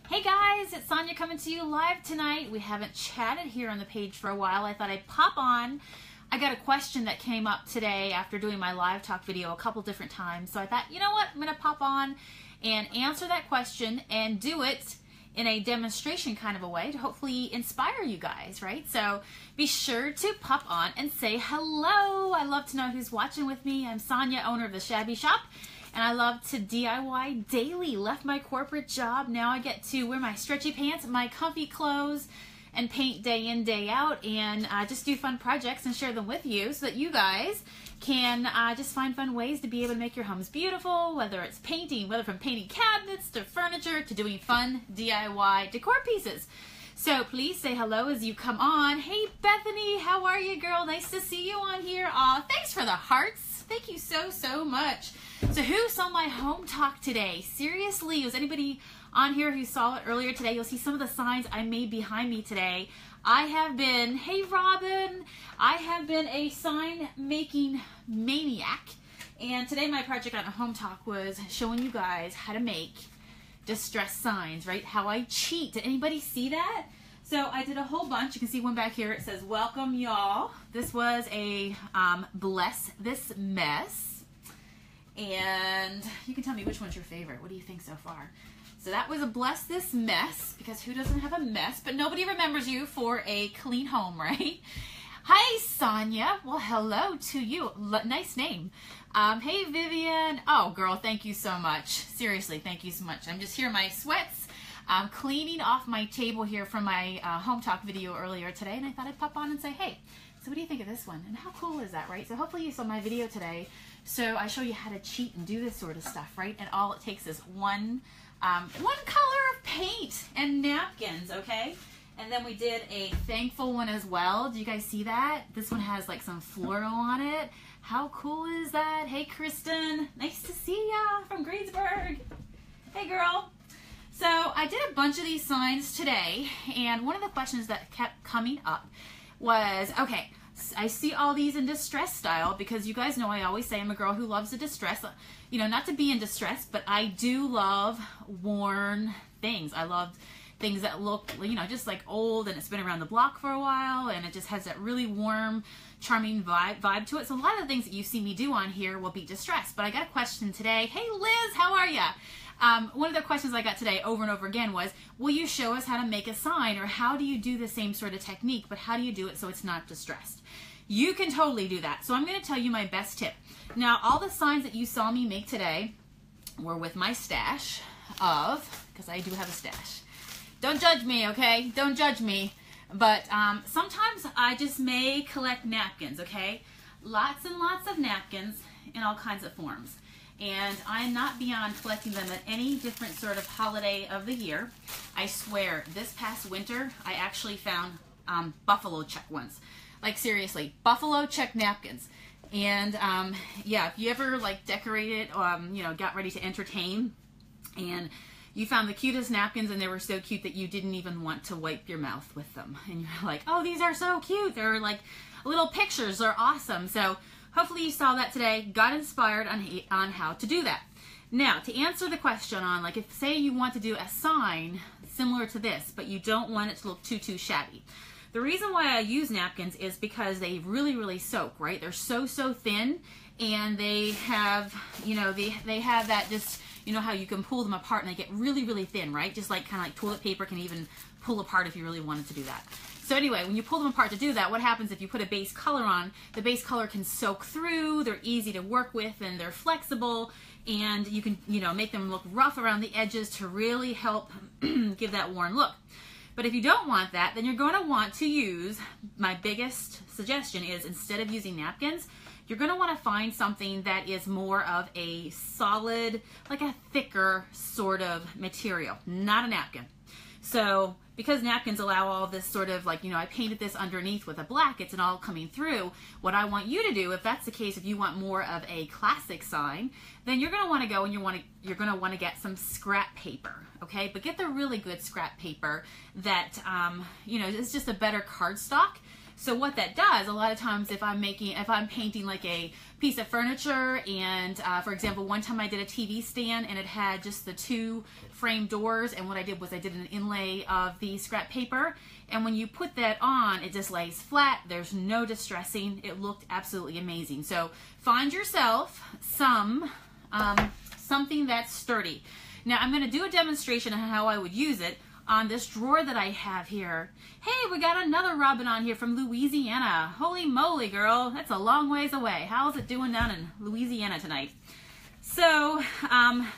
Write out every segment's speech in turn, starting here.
Hey guys, it's Sonia coming to you live tonight. We haven't chatted here on the page for a while. I thought I'd pop on. I got a question that came up today after doing my live talk video a couple different times. So I thought, you know what, I'm going to pop on and answer that question and do it in a demonstration kind of a way to hopefully inspire you guys, right? So be sure to pop on and say hello. I love to know who's watching with me. I'm Sonia, owner of The Shabby Shop. And I love to DIY daily. Left my corporate job. Now I get to wear my stretchy pants, my comfy clothes, and paint day in, day out, and just do fun projects and share them with you so that you guys can just find fun ways to be able to make your homes beautiful, whether it's painting, whether from painting cabinets to furniture to doing fun DIY decor pieces. So please say hello as you come on. Hey Bethany, how are you, girl? Nice to see you on here. Aw, thanks for the hearts. Thank you so much. So who saw my home talk today? Seriously, was anybody on here who saw it earlier today? You'll see some of the signs I made behind me today. I have been, hey Robin, I have been a sign making maniac. And today my project on a home talk was showing you guys how to make distress signs, right? How I cheat. Did anybody see that? So I did a whole bunch. You can see one back here. It says, welcome y'all. This was a bless this mess. And you can tell me which one's your favorite. What do you think so far? So that was a bless this mess, because who doesn't have a mess? But nobody remembers you for a clean home, right? Hi, Sonia. Well, hello to you. Nice name. Hey, Vivian. Oh, girl, thank you so much. Seriously, thank you so much. I'm just here in my sweats. I'm cleaning off my table here from my home talk video earlier today, and I thought I'd pop on and say, hey, so what do you think of this one? And how cool is that, right? So hopefully you saw my video today. So I show you how to cheat and do this sort of stuff, right? And all it takes is one color of paint and napkins, okay? And then we did a thankful one as well. Do you guys see that? This one has like some floral on it. How cool is that? Hey, Kristen. Nice to see ya from Greensburg. Hey, girl. So I did a bunch of these signs today, and one of the questions that kept coming up was, okay, I see all these in distress style, because you guys know I always say I'm a girl who loves the distress. You know, not to be in distress, but I do love worn things. I love things that look, you know, just like old and it's been around the block for a while, and it just has that really warm, charming vibe to it. So a lot of the things that you see me do on here will be distressed. But I got a question today. Hey Liz, how are ya? One of the questions I got today over and over again was, will you show us how to make a sign, or how do you do the same sort of technique, but how do you do it so it's not distressed? You can totally do that. So I'm going to tell you my best tip. Now, all the signs that you saw me make today were with my stash of, because I do have a stash. Don't judge me, okay? Don't judge me. But sometimes I just may collect napkins, okay? Lots and lots of napkins in all kinds of forms. And I'm not beyond collecting them at any different sort of holiday of the year. I swear, this past winter, I actually found buffalo check ones. Like seriously, buffalo check napkins. And yeah, if you ever like decorated, you know, got ready to entertain, and you found the cutest napkins and they were so cute that you didn't even want to wipe your mouth with them. And you're like, oh, these are so cute. They're like little pictures. They're awesome. So hopefully you saw that today, got inspired on how to do that. Now, to answer the question on, like, if say you want to do a sign similar to this, but you don't want it to look too shabby. The reason why I use napkins is because they really soak, right? They're so thin, and they have, you know, they have that just, you know how you can pull them apart and they get really thin, right? Just like kind of like toilet paper can even pull apart if you really wanted to do that. So anyway, when you pull them apart to do that, what happens if you put a base color on, the base color can soak through, they're easy to work with, and they're flexible, and you can, you know, make them look rough around the edges to really help give that worn look. But if you don't want that, then you're going to want to use, my biggest suggestion is, instead of using napkins, you're going to want to find something that is more of a solid, like a thicker sort of material, not a napkin. So because napkins allow all this sort of like, you know, I painted this underneath with a black, it's all coming through. What I want you to do, if that's the case, if you want more of a classic sign, then you're going to want to go and you're going to want to get some scrap paper, okay? But get the really good scrap paper that, you know, it's just a better cardstock, So what that does, a lot of times if I'm painting like a piece of furniture, and for example, one time I did a TV stand and it had just the 2 frame doors, and what I did was I did an inlay of the scrap paper, and when you put that on, it just lays flat. There's no distressing. It looked absolutely amazing. So find yourself something that's sturdy. Now I'm going to do a demonstration on how I would use it on this drawer that I have here. Hey, we got another Robin on here from Louisiana. Holy moly, girl. That's a long ways away. How's it doing down in Louisiana tonight? So,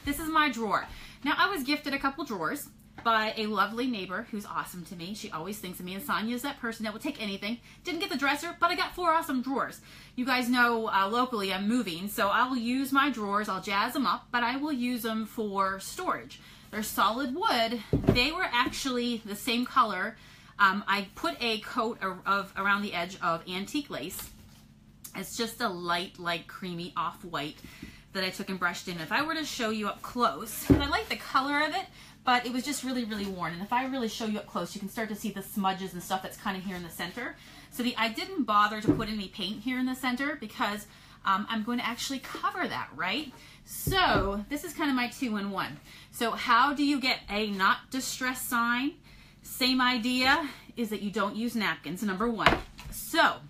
this is my drawer. Now, I was gifted a couple drawers by a lovely neighbor who's awesome to me. She always thinks of me, and Sonia is that person that will take anything. Didn't get the dresser, but I got 4 awesome drawers. You guys know locally I'm moving, so I will use my drawers. I'll jazz them up, but I will use them for storage. They're solid wood. They were actually the same color. I put a coat around the edge of antique lace. It's just a light creamy off-white that I took and brushed in. If I were to show you up close, and I like the color of it, but it was just really, really worn. And if I really show you up close, you can start to see the smudges and stuff that's kind of here in the center. So I didn't bother to put any paint here in the center because I'm going to actually cover that, right? So this is kind of my 2-in-1. So how do you get a not distressed sign? Same idea is that you don't use napkins, number 1. So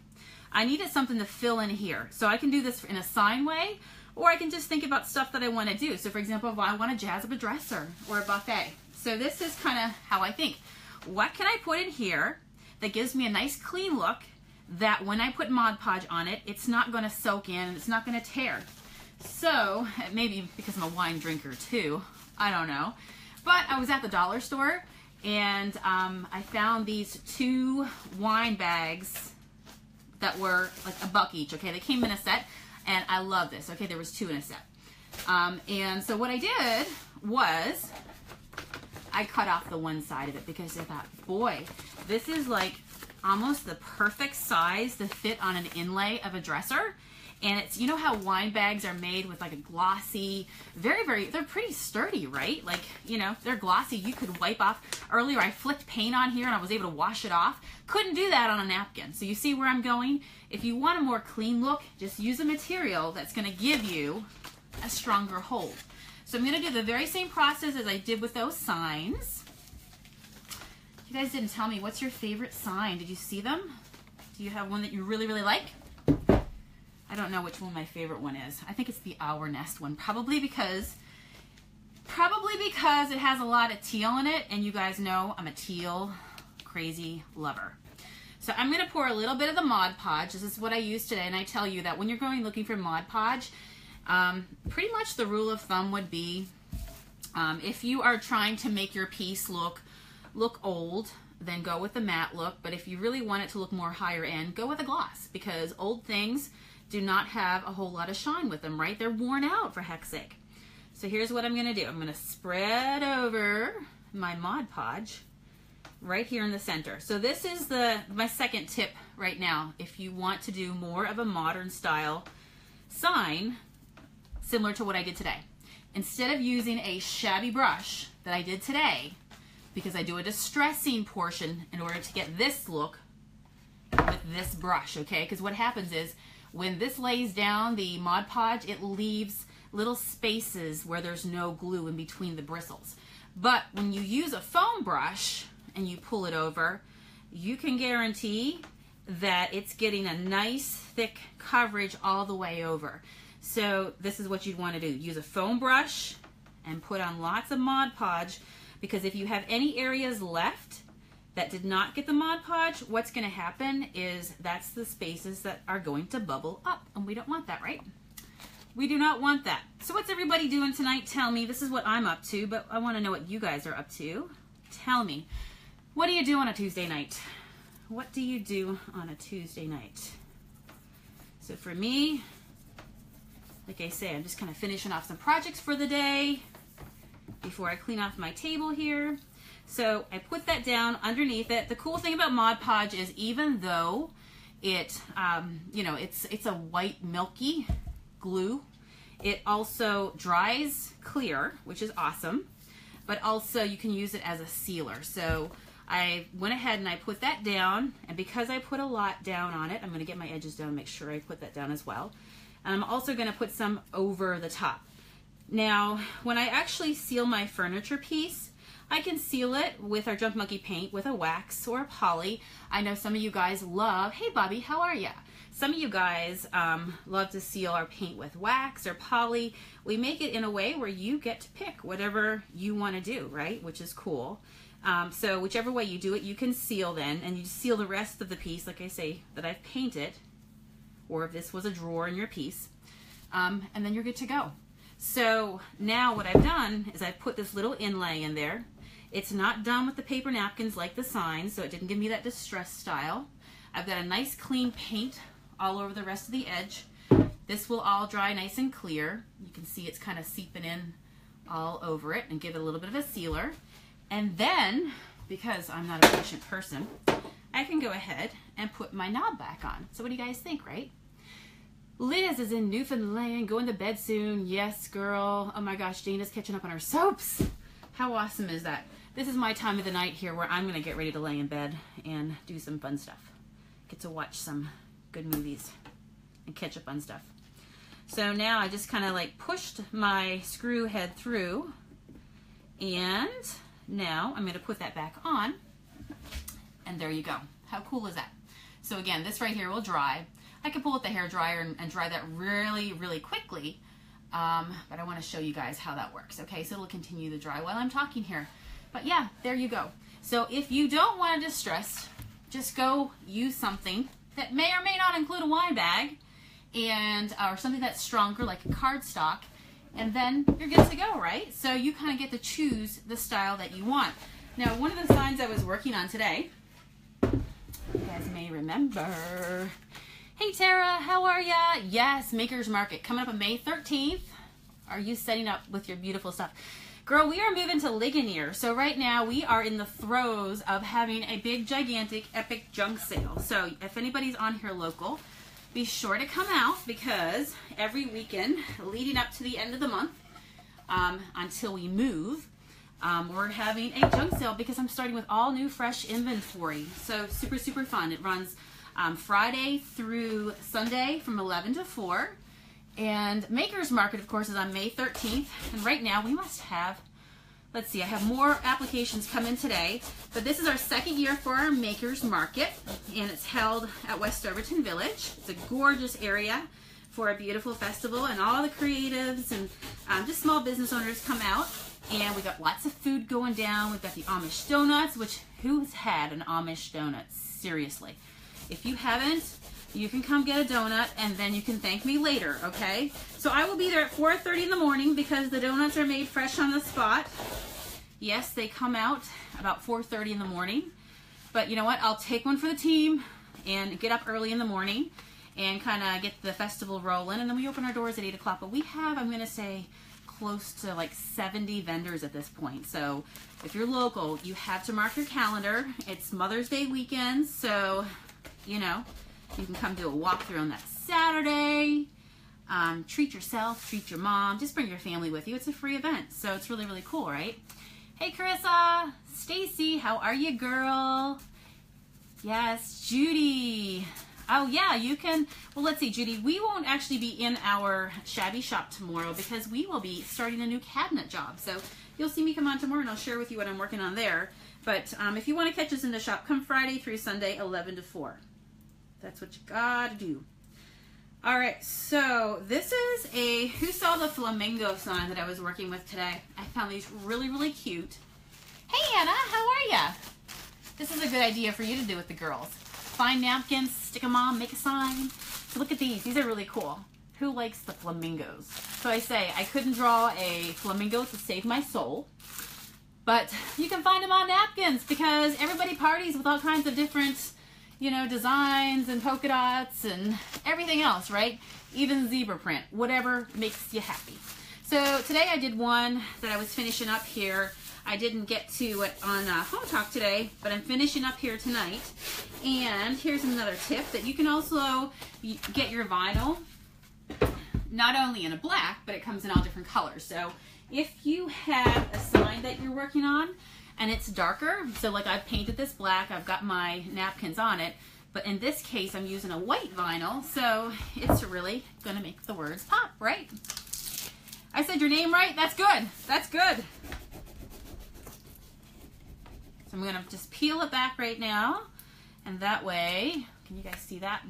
I needed something to fill in here. So I can do this in a sign way, or I can just think about stuff that I want to do. So for example, if I want to jazz up a dresser or a buffet. So this is kind of how I think. What can I put in here that gives me a nice clean look, that when I put Mod Podge on it, it's not going to soak in, it's not going to tear. So, maybe because I'm a wine drinker too, I don't know. But I was at the dollar store and I found these 2 wine bags that were like $1 each, okay? They came in a set and I love this, okay? There was 2 in a set. And so what I did was I cut off the one side of it because I thought, boy, this is like almost the perfect size to fit on an inlay of a dresser. And it's, you know how wine bags are made with like a glossy, they're pretty sturdy, right? Like, you know, they're glossy. You could wipe off. Earlier I flicked paint on here and I was able to wash it off. Couldn't do that on a napkin. So you see where I'm going? If you want a more clean look, just use a material that's going to give you a stronger hold. So I'm going to do the very same process as I did with those signs. You guys didn't tell me, what's your favorite sign? Did you see them? Do you have one that you really, really like? I don't know which one my favorite one is. I think it's the Our Nest one, probably because it has a lot of teal in it, and you guys know I'm a teal crazy lover. So I'm going to pour a little bit of the Mod Podge. This is what I use today, and I tell you that when you're going looking for Mod Podge, pretty much the rule of thumb would be if you are trying to make your piece look old, then go with the matte look. But if you really want it to look more higher end, go with a gloss, because old things do not have a whole lot of shine with them, right? They're worn out, for heck's sake. So here's what I'm going to do. I'm going to spread over my Mod Podge right here in the center. So this is my second tip right now. If you want to do more of a modern style sign, similar to what I did today, instead of using a shabby brush that I did today, because I do a distressing portion in order to get this look with this brush, okay? Because what happens is, when this lays down the Mod Podge, it leaves little spaces where there's no glue in between the bristles. But when you use a foam brush and you pull it over, you can guarantee that it's getting a nice thick coverage all the way over. So this is what you'd want to do. Use a foam brush and put on lots of Mod Podge, because if you have any areas left that did not get the Mod Podge, what's going to happen is that's the spaces that are going to bubble up, and we don't want that, right? We do not want that. So what's everybody doing tonight? Tell me. This is what I'm up to, but I want to know what you guys are up to. Tell me. What do you do on a Tuesday night? What do you do on a Tuesday night? So for me, like I say, I'm just kind of finishing off some projects for the day before I clean off my table here. So I put that down underneath it. The cool thing about Mod Podge is, even though it, you know, it's a white milky glue, it also dries clear, which is awesome. But also you can use it as a sealer. So I went ahead and I put that down, and because I put a lot down on it, I'm going to get my edges down and make sure I put that down as well. And I'm also going to put some over the top. Now, when I actually seal my furniture piece, I can seal it with our Junk Monkey paint with a wax or a poly. I know some of you guys love, hey Bobby, how are ya? Some of you guys love to seal our paint with wax or poly. We make it in a way where you get to pick whatever you want to do, right? Which is cool. So whichever way you do it, you can seal then, and you seal the rest of the piece, like I say, that I've painted, or if this was a drawer in your piece, and then you're good to go. So now what I've done is I've put this little inlay in there. It's not done with the paper napkins like the signs, so it didn't give me that distressed style. I've got a nice clean paint all over the rest of the edge. This will all dry nice and clear. You can see it's kind of seeping in all over it, and give it a little bit of a sealer. And then, because I'm not a patient person, I can go ahead and put my knob back on. So what do you guys think, right? Liz is in Newfoundland, going to bed soon. Yes, girl. Oh my gosh, Dana's catching up on her soaps. How awesome is that? This is my time of the night here where I'm going to get ready to lay in bed and do some fun stuff. Get to watch some good movies and catch up on stuff. So now I just kind of like pushed my screw head through, and now I'm going to put that back on, and there you go. How cool is that? So again, this right here will dry. I can pull out the hair dryer and dry that really, really quickly, but I want to show you guys how that works. Okay, so it'll continue to dry while I'm talking here. But yeah, there you go. So if you don't want to distress, just go use something that may or may not include a wine bag, and or something that's stronger like a cardstock, and then you're good to go, right? So you kind of get to choose the style that you want. Now, one of the signs I was working on today, you guys may remember. Hey Tara, how are ya? Yes, Makers Market coming up on May 13th. Are you setting up with your beautiful stuff? Girl, we are moving to Ligonier. So right now we are in the throes of having a big, gigantic, epic junk sale. So if anybody's on here local, be sure to come out, because every weekend leading up to the end of the month, until we move, we're having a junk sale, because I'm starting with all new fresh inventory. So super, super fun. It runs Friday through Sunday from 11 to 4. And Makers Market, of course, is on May 13th. And right now we must have, let's see, I have more applications come in today. But this is our second year for our Makers Market, and it's held at West Overton Village. It's a gorgeous area for a beautiful festival, and all the creatives and just small business owners come out. And we've got lots of food going down. We've got the Amish donuts, which, who's had an Amish donut? Seriously. If you haven't, you can come get a donut, and then you can thank me later, okay? So I will be there at 4:30 in the morning, because the donuts are made fresh on the spot. Yes, they come out about 4:30 in the morning. But you know what? I'll take one for the team and get up early in the morning and kind of get the festival rolling. And then we open our doors at 8 o'clock. But we have, I'm going to say, close to like 70 vendors at this point. So if you're local, you have to mark your calendar. It's Mother's Day weekend, so, you know, you can come do a walkthrough on that Saturday. Treat yourself, treat your mom, just bring your family with you. It's a free event, so it's really, really cool, right? Hey, Carissa, Stacy, how are you, girl? Yes, Judy. Oh, yeah, you can. Well, let's see, Judy, we won't actually be in our shabby shop tomorrow, because we will be starting a new cabinet job. So you'll see me come on tomorrow, and I'll share with you what I'm working on there. But if you want to catch us in the shop, come Friday through Sunday, 11 to 4. That's what you gotta do. All right, so this is a Who Saw the Flamingo sign that I was working with today. I found these really, really cute. Hey, Anna, how are ya? This is a good idea for you to do with the girls. Find napkins, stick them on, make a sign. So look at these. These are really cool. Who likes the flamingos? So I say, I couldn't draw a flamingo to save my soul, but you can find them on napkins, because everybody parties with all kinds of different, you know, designs and polka dots and everything else, right? Even zebra print, whatever makes you happy. So today I did one that I was finishing up here. I didn't get to it on Home Talk today, but I'm finishing up here tonight. And here's another tip, that you can also get your vinyl, not only in a black, but it comes in all different colors. So if you have a sign that you're working on, and it's darker. So like I've painted this black, I've got my napkins on it, but in this case I'm using a white vinyl, so it's really gonna make the words pop, right? I said your name right? That's good. That's good. So I'm gonna just peel it back right now, and that way, can you guys see that?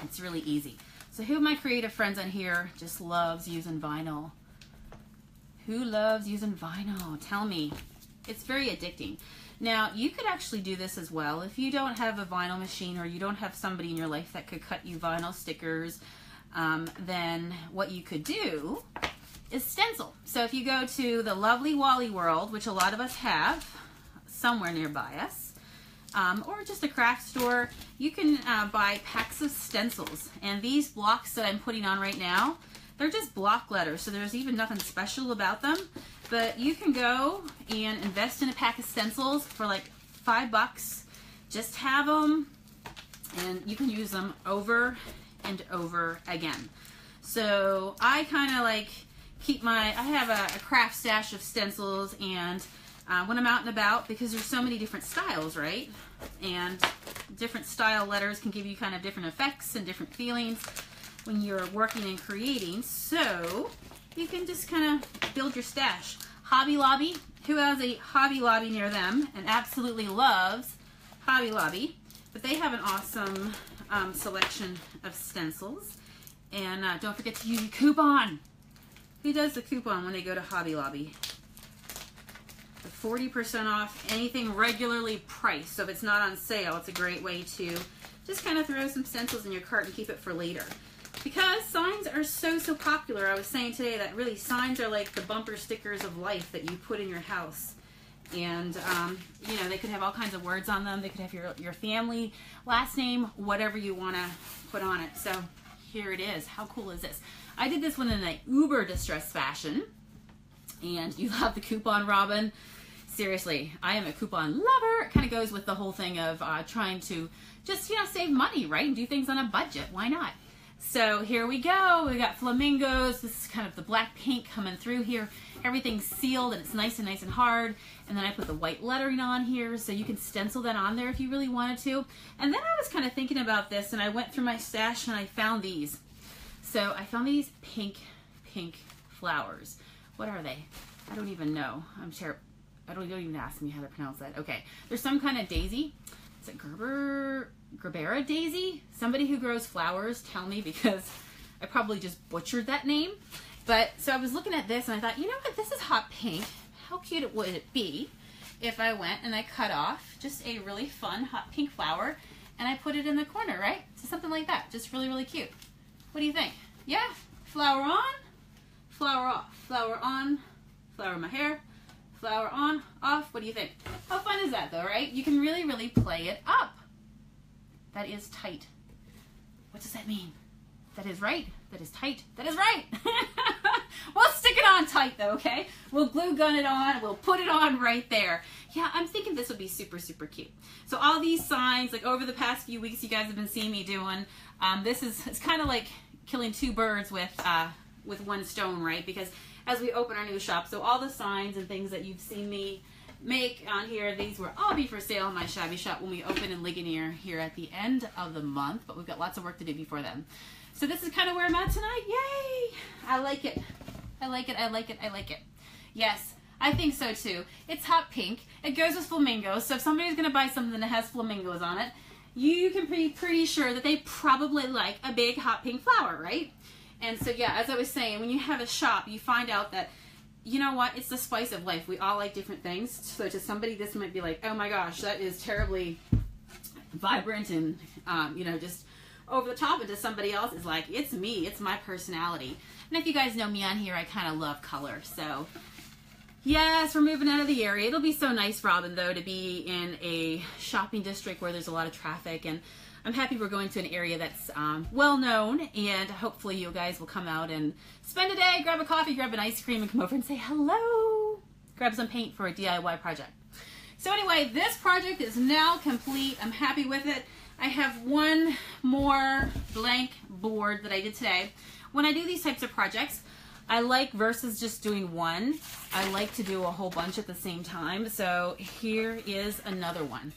It's really easy. So who of my creative friends on here just loves using vinyl? Who loves using vinyl? Tell me. It's very addicting. Now, you could actually do this as well. If you don't have a vinyl machine or you don't have somebody in your life that could cut you vinyl stickers, then what you could do is stencil. So if you go to the lovely Wally World, which a lot of us have somewhere nearby us, or just a craft store, you can buy packs of stencils. And these blocks that I'm putting on right now, they're just block letters, so there's even nothing special about them. But you can go and invest in a pack of stencils for like $5. Just have them, and you can use them over and over again. So I kind of like keep I have a craft stash of stencils, and when I'm out and about, because there's so many different styles, right? And different style letters can give you kind of different effects and different feelings when you're working and creating. So you can just kind of build your stash. Hobby Lobby, who has a Hobby Lobby near them and absolutely loves Hobby Lobby, but they have an awesome selection of stencils. And don't forget to use your coupon. Who does the coupon when they go to Hobby Lobby? The 40% off anything regularly priced. So if it's not on sale, it's a great way to just kind of throw some stencils in your cart and keep it for later. Because signs are so popular. I was saying today that really signs are like the bumper stickers of life that you put in your house. And, you know, they could have all kinds of words on them. They could have your family, last name, whatever you want to put on it. So here it is. How cool is this? I did this one in an uber distressed fashion. And you love the coupon, Robin. Seriously, I am a coupon lover. It kind of goes with the whole thing of trying to just, you know, save money, right? And do things on a budget. Why not? So here we go. We got flamingos. This is kind of the black paint coming through here. Everything's sealed and it's nice and hard. And then I put the white lettering on here, so you can stencil that on there if you really wanted to. And then I was kind of thinking about this, and I went through my stash and I found these. So I found these pink flowers. What are they? I don't even know. I'm terrible. Don't even ask me how to pronounce that. Okay, there's some kind of daisy. Is it Gerbera daisy? Somebody who grows flowers, tell me, because I probably just butchered that name. But so I was looking at this and I thought, you know what? This is hot pink. How cute would it be if I went and I cut off just a really fun hot pink flower and I put it in the corner, right? So something like that, just really cute. What do you think? Yeah, flower on, flower off, flower on, flower in my hair, flower on, off. What do you think? How fun is that though, right? You can really play it up. That is tight. What does that mean? That is right. That is tight. That is right. We'll stick it on tight though, okay? We'll glue gun it on. We'll put it on right there. Yeah, I'm thinking this would be super cute. So all these signs, like over the past few weeks, you guys have been seeing me doing, it's kind of like killing two birds with one stone, right? Because as we open our new shop, so all the signs and things that you've seen me make on here, these will all be for sale in my shabby shop when we open in Ligonier here at the end of the month, but we've got lots of work to do before then. So this is kind of where I'm at tonight. Yay! I like it. I like it. I like it. I like it. Yes, I think so too. It's hot pink. It goes with flamingos. So if somebody's going to buy something that has flamingos on it, you can be pretty sure that they probably like a big hot pink flower, right? And so yeah, as I was saying, when you have a shop, you find out that, you know what, it's the spice of life. We all like different things. So to somebody, this might be like, oh my gosh, that is terribly vibrant and, you know, just over the top. And to somebody else, it's like, it's me, it's my personality. And if you guys know me on here, I kind of love color. So yes, we're moving out of the area. It'll be so nice, Robin, though, to be in a shopping district where there's a lot of traffic. And I'm happy we're going to an area that's well known, and hopefully you guys will come out and spend a day, grab a coffee, grab an ice cream, and come over and say hello. Grab some paint for a DIY project. So anyway, this project is now complete. I'm happy with it. I have one more blank board that I did today. When I do these types of projects, I like, versus just doing one, I like to do a whole bunch at the same time. So here is another one,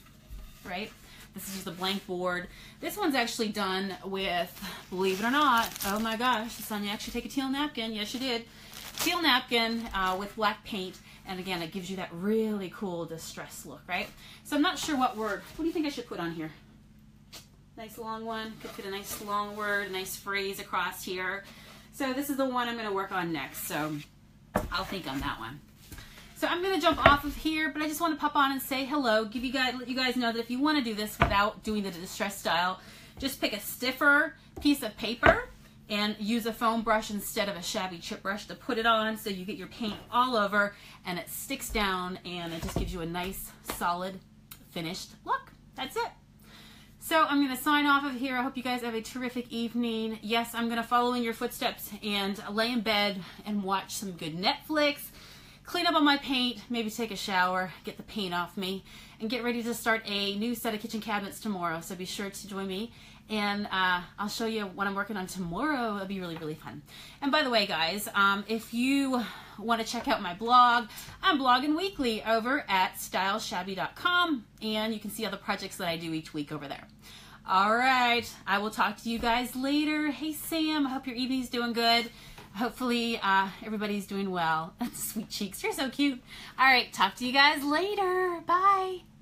right? This is just a blank board. This one's actually done with, believe it or not, oh my gosh, Sonia actually take a teal napkin. Yes, you did. Teal napkin with black paint. And again, it gives you that really cool distress look, right? So I'm not sure what word. What do you think I should put on here? Nice long one. Could fit a nice long word, a nice phrase across here. So this is the one I'm going to work on next. So I'll think on that one. So I'm going to jump off of here, but I just want to pop on and say hello. Let you guys know that if you want to do this without doing the distress style, just pick a stiffer piece of paper and use a foam brush instead of a shabby chip brush to put it on, so you get your paint all over and it sticks down and it just gives you a nice solid finished look. That's it. So I'm going to sign off of here. I hope you guys have a terrific evening. Yes, I'm going to follow in your footsteps and lay in bed and watch some good Netflix, clean up on my paint, maybe take a shower, get the paint off me, and get ready to start a new set of kitchen cabinets tomorrow. So be sure to join me, and I'll show you what I'm working on tomorrow. It'll be really, really fun. And by the way, guys, if you want to check out my blog, I'm blogging weekly over at styleshabby.com, and you can see all the projects that I do each week over there. All right, I will talk to you guys later. Hey, Sam, I hope your evening's doing good. Hopefully everybody's doing well. Sweet cheeks, you're so cute. All right, talk to you guys later. Bye.